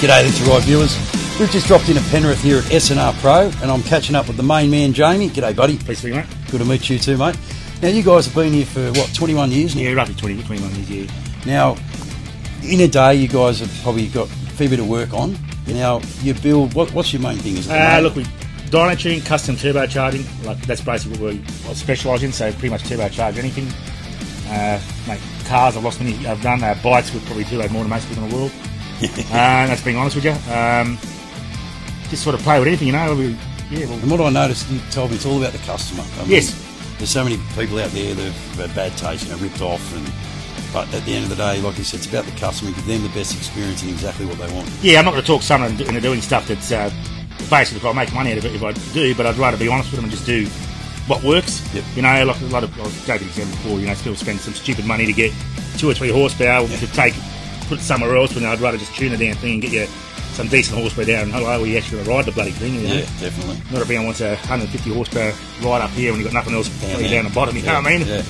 G'day, that's your right viewers. We've just dropped in at Penrith here at S&R Pro, and I'm catching up with the main man, Jamie. G'day, buddy. Pleased to be, mate. Good to meet you too, mate. Now, you guys have been here for, what, 21 years now? Yeah, roughly 21 years, yeah. Now, in a day, you guys have probably got a fair bit of work on. Now, you build, what's your main thing? Look, we dyno-tune, custom turbocharging. Like, that's basically what we specialise in, so pretty much turbocharge anything. Mate, cars, I've lost many, I've done bikes with probably turbo more than most people in the world. That's being honest with you. Just sort of play with anything, you know. And what I noticed, you told me it's all about the customer. I mean, yes. There's so many people out there that have had bad taste, you know, ripped off, but at the end of the day, like you said, it's about the customer, give them the best experience and exactly what they want. Yeah, I'm not going to talk someone into doing stuff that's basically I'll make money out of it if I do, but I'd rather be honest with them and just do what works. Yep. You know, like a lot of, I gave an example before, you know, people spend some stupid money to get 2 or 3 horsepower to put it somewhere else, when I'd rather just tune the damn thing and get you some decent horsepower down, and hello, we actually ride the bloody thing, you know? Yeah, definitely. Not everyone wants a 150 horsepower ride up here when you've got nothing else down the bottom, you know what I mean? Yeah.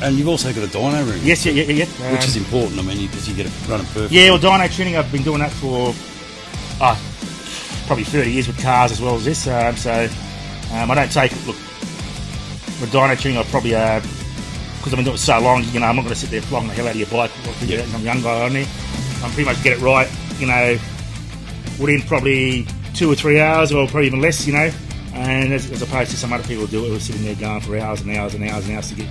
And you've also got a dyno room. Yes, yeah. Which is important, I mean, because you get it running perfectly. Yeah, well, dyno tuning, I've been doing that for probably 30 years with cars as well as this, I don't take, look, with dyno tuning, I probably, because I've been doing it so long, you know, I'm not going to sit there flogging the hell out of your bike. I'm a young guy on there. I'm pretty much get it right, you know, within probably 2 or 3 hours, or probably even less, you know. And as opposed to some other people who do it, who are sitting there going for hours and hours and hours and hours to get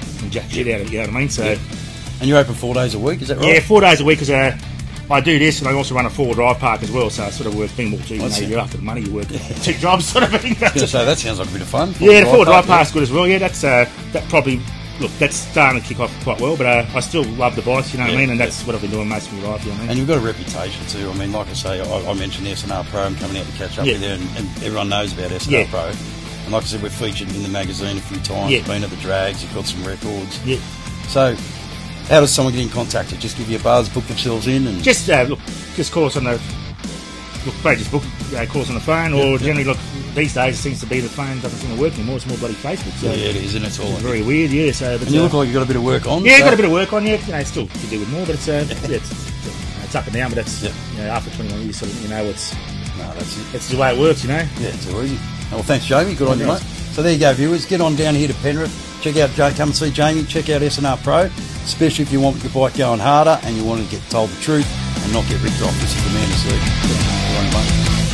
some jack shit out of it, you know what I mean? So, and you're open 4 days a week, is that right? Yeah, 4 days a week, because I do this, and I also run a 4-wheel-drive park as well, so I sort of work being more too, you know, you're after the money, you work 2 jobs sort of thing. I was going to say, that sounds like a bit of fun. Yeah, the 4-wheel-drive park's good as well, yeah, that's, that probably, look, that's starting to kick off quite well, but I still love the bikes, you know what I mean, and that's what I've been doing most of my life, you know what I mean. And you've got a reputation too. I mean, like I say, I mentioned S&R Pro, I'm coming out to catch up with you, and everyone knows about S&R Pro. And like I said, we've featured in the magazine a few times, been at the drags, you've got some records. Yeah. So, how does someone get in contact? Just give you a buzz, book themselves in? And just, look, just call us on the, just book, call us on the phone, or generally, look, these days it seems to be the phone doesn't seem to work anymore, it's more bloody Facebook. So yeah, it is, and it's all very weird, yeah. So, and you look like you've got a bit of work on. Yeah, got a bit of work on, yeah. You know, still could do with more, but it's up and down, but it's, you know, after 21 years, sort of, you know, it's the way it works, you know. Yeah, it's all easy. Well, thanks, Jamie. Good on you, mate. So there you go, viewers. Get on down here to Penrith. Check out, come and see Jamie. Check out S&R Pro, especially if you want your bike going harder and you want to get told the truth and not get ripped off. This is the man to see. Good on you, mate.